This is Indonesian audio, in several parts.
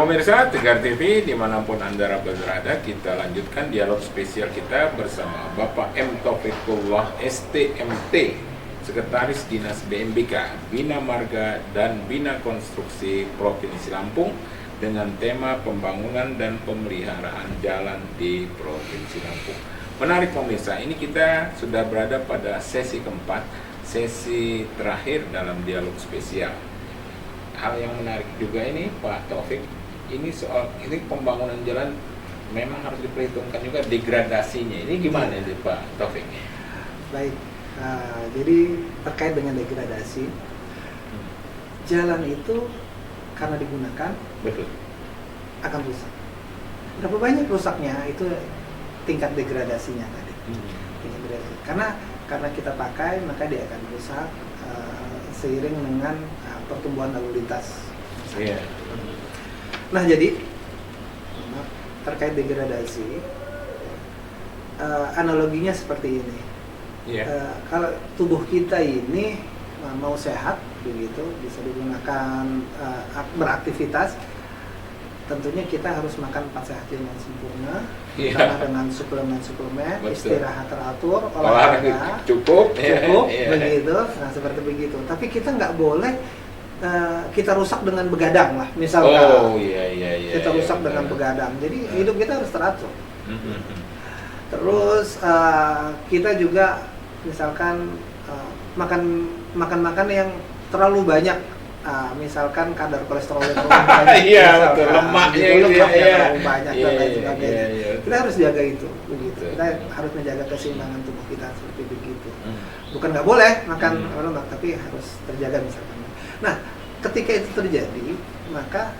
Pemirsa Tegar TV dimanapun Anda berada, kita lanjutkan dialog spesial kita bersama Bapak M. Taufikullah STMT, Sekretaris Dinas BMBK, Bina Marga dan Bina Konstruksi Provinsi Lampung, dengan tema pembangunan dan pemeliharaan jalan di Provinsi Lampung. Menarik pemirsa, ini kita sudah berada pada sesi keempat, sesi terakhir dalam dialog spesial. Hal yang menarik juga ini Pak Taufik, ini soal ini pembangunan jalan memang harus diperhitungkan juga degradasinya. Ini gimana nih Pak Taufik? Baik, jadi terkait dengan degradasi, jalan itu karena digunakan Betul. akan rusak. Berapa banyak rusaknya itu tingkat degradasinya tadi. Tingkat degradasi. Karena kita pakai maka dia akan rusak seiring dengan pertumbuhan lalu lintas. Iya. Nah jadi terkait degradasi, analoginya seperti ini. Iya. Kalau tubuh kita ini mau sehat begitu, bisa digunakan beraktivitas, tentunya kita harus makan 4 sehat yang sempurna, karena dengan suplemen-suplemen, istirahat teratur, olahraga cukup, begitu. Nah seperti begitu. Tapi kita nggak boleh kita rusak dengan begadang lah, misalkan. Kita rusak dengan begadang. Jadi hidup kita harus teratur. Terus kita juga misalkan makan yang terlalu banyak. Misalkan kadar kolesterol yang terlalu banyak, betul, lemaknya terlalu banyak dan lain sebagainya. Kita harus jaga itu, begitu. Betul. Kita harus menjaga keseimbangan tubuh kita seperti begitu. Bukan nggak boleh makan lemak, tapi harus terjaga misalkan. Nah, ketika itu terjadi, maka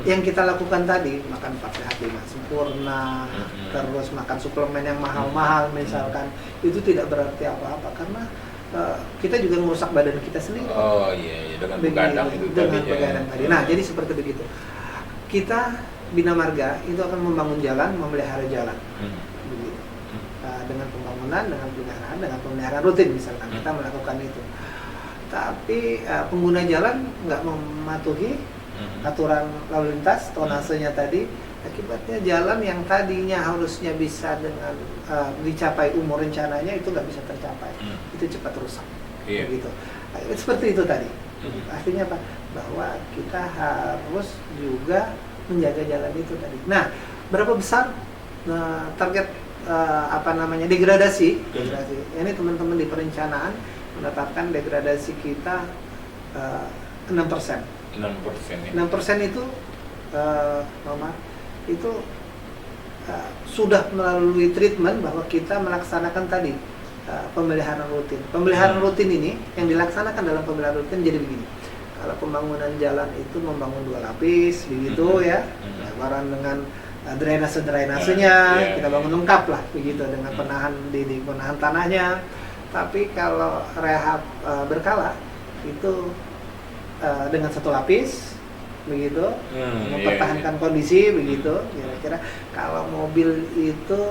yang kita lakukan tadi, makan 4 sehat 5 sempurna, terus makan suplemen yang mahal-mahal misalkan, itu tidak berarti apa-apa karena kita juga merusak badan kita sendiri. Dengan begadang itu dengan begadang tadi. Nah, jadi seperti begitu. Kita Bina Marga itu akan membangun jalan, memelihara jalan. Begitu. Dengan pembangunan, dengan pemeliharaan rutin misalkan kita melakukan itu. Tapi pengguna jalan nggak mematuhi aturan lalu lintas, tonasenya tadi, akibatnya jalan yang tadinya harusnya bisa dengan dicapai umur rencananya itu nggak bisa tercapai, itu cepat rusak. Begitu. Seperti itu tadi. Artinya apa? Bahwa kita harus juga menjaga jalan itu tadi. Nah, berapa besar target degradasi? Ini teman-teman di perencanaan menetapkan degradasi kita 6%. 6% itu itu sudah melalui treatment bahwa kita melaksanakan tadi pemeliharaan rutin. Pemeliharaan rutin ini yang dilaksanakan dalam pemeliharaan rutin jadi begini. Kalau pembangunan jalan itu membangun 2 lapis begitu ya, lebaran dengan drainasenya, kita bangun lengkap lah begitu dengan penahan penahan tanahnya. Tapi kalau rehab berkala itu dengan 1 lapis begitu, mempertahankan kondisi begitu. Kira-kira kalau mobil itu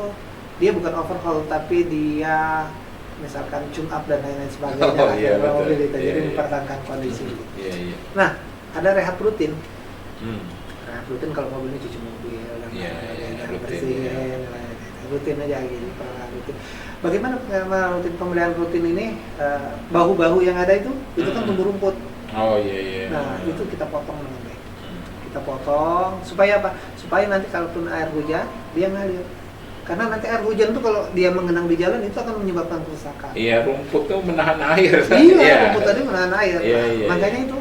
dia bukan overhaul tapi dia misalkan tune up dan lain-lain sebagainya, mobil itu jadi mempertahankan kondisi. Nah, ada rehab rutin. Rehab rutin kalau mobilnya cuci mobil dan bersihin, rutin aja gitu, rutin. Bagaimana rutin pemeliharaan rutin ini? Bahu-bahu yang ada itu kan tumbuh rumput. Nah, itu kita potong dengan baik. Kita potong supaya apa? Supaya nanti kalaupun air hujan dia ngalir. Karena nanti air hujan tuh kalau dia mengenang di jalan itu akan menyebabkan kerusakan. Rumput tuh menahan air. Rumput tadi menahan air. Makanya itu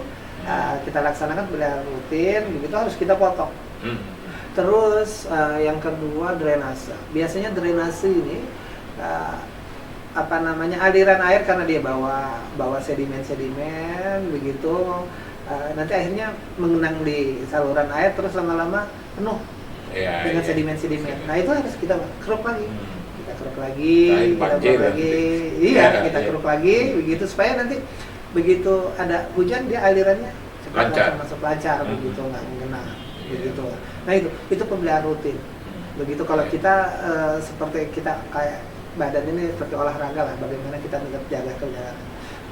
kita laksanakan pemeliharaan rutin, begitu harus kita potong. Terus yang kedua drainase. Biasanya drainase ini aliran air karena dia bawa sedimen begitu, nanti akhirnya mengenang di saluran air terus lama-lama penuh dengan sedimen. Nah itu harus kita keruk lagi, kita keruk lagi begitu supaya nanti begitu ada hujan dia alirannya cepat masuk lancar begitu, nggak mengenang begitu. Nah itu pemeliharaan rutin. Begitu kalau kita seperti kita kayak badan ini seperti olahraga lah, bagaimana kita jaga kejagaan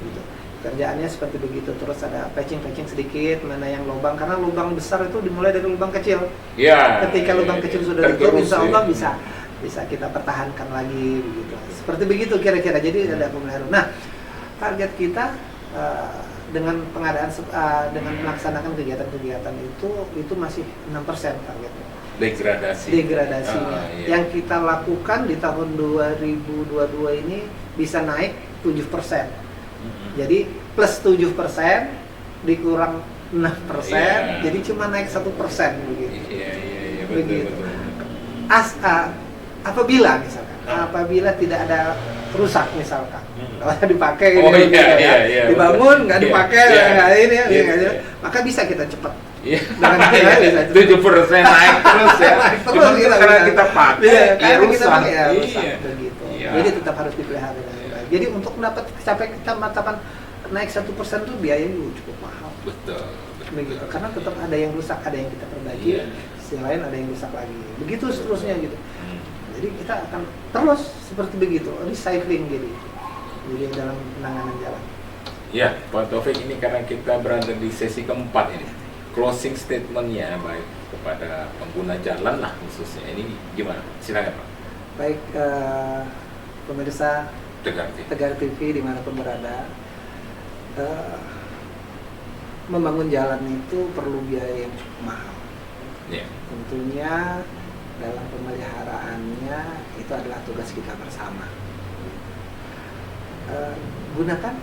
gitu. Kerjaannya seperti begitu, terus ada patching sedikit, mana yang lubang, karena lubang besar itu dimulai dari lubang kecil. Ya. Ketika lubang kecil sudah ditutup, tergerus, insya Allah ya. bisa kita pertahankan lagi begitu. Seperti begitu kira-kira. Jadi ada pemeliharaan. Nah, target kita dengan pengadaan dengan melaksanakan kegiatan-kegiatan itu masih 6% targetnya. Degradasinya. Iya. Yang kita lakukan di tahun 2022 ini bisa naik 7%. Jadi plus 7% dikurang 6%, jadi cuma naik 1% begitu. Iya, Begitu. betul. Apabila misalkan, apabila tidak ada rusak misalkan, kalau dipakai, dibangun nggak dipakai, maka bisa kita cepat. Iya. Dengan 7% naik terus ya. Cuma karena kita pakai, ya rusak. Rusak begitu. Iya. Jadi tetap harus dipelihara dengan baik. Jadi untuk mencapai kecamatan naik 1% itu biayanya cukup mahal. Betul. Begitu. Karena tetap ada yang rusak, ada yang kita perbaiki, sisi lain ada yang rusak lagi. Begitu seterusnya gitu. Jadi kita akan terus seperti begitu, recycling jadi dalam penanganan jalan. Ya, Pak Taufik, ini karena kita berada di sesi keempat ini, closing statementnya baik kepada pengguna jalan lah khususnya, ini gimana? Silakan Pak. Baik, pemirsa Tegar TV dimanapun berada, membangun jalan itu perlu biaya yang cukup mahal. Ya. Tentunya dalam pemeliharaannya itu adalah tugas kita bersama. Gunakan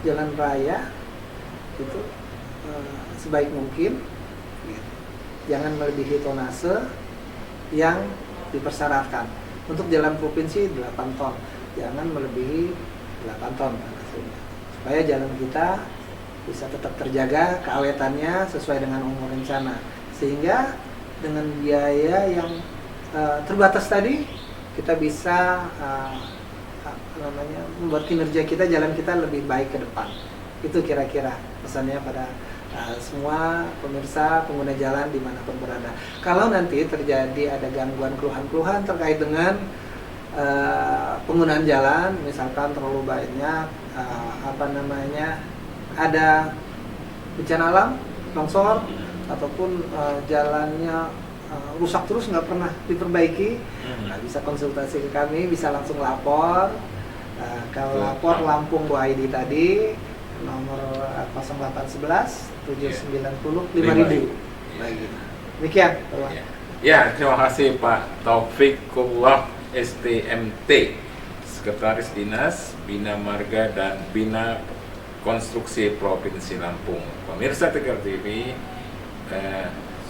jalan raya itu sebaik mungkin, jangan melebihi tonase yang dipersyaratkan. Untuk jalan provinsi 8 ton, jangan melebihi 8 ton supaya jalan kita bisa tetap terjaga keawetannya sesuai dengan umur rencana, sehingga dengan biaya yang terbatas tadi kita bisa membuat kinerja kita, jalan kita lebih baik ke depan. Itu kira-kira pesannya pada semua pemirsa pengguna jalan dimanapun berada. Kalau nanti terjadi ada gangguan keluhan-keluhan terkait dengan penggunaan jalan, misalkan terlalu banyak ada bencana alam, longsor, ataupun jalannya rusak terus nggak pernah diperbaiki, bisa konsultasi ke kami, bisa langsung lapor. Kalau lapor Lampung Bu Aidi tadi nomor 0811 790 5000. Demikian. Ya, terima kasih Pak Taufikullah STMT, Sekretaris Dinas Bina Marga dan Bina Konstruksi Provinsi Lampung. Pemirsa Tegar TV,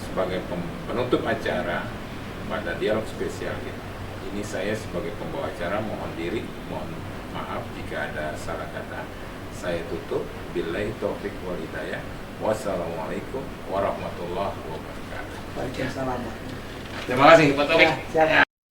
sebagai penutup acara pada dialog spesial ini, saya sebagai pembawa acara mohon maaf jika ada salah kata. Saya tutup. Billahi taufiq wal hidayah. Wassalamualaikum warahmatullahi wabarakatuh. Waalaikumsalam. Terima kasih Pak Taufik. Ya,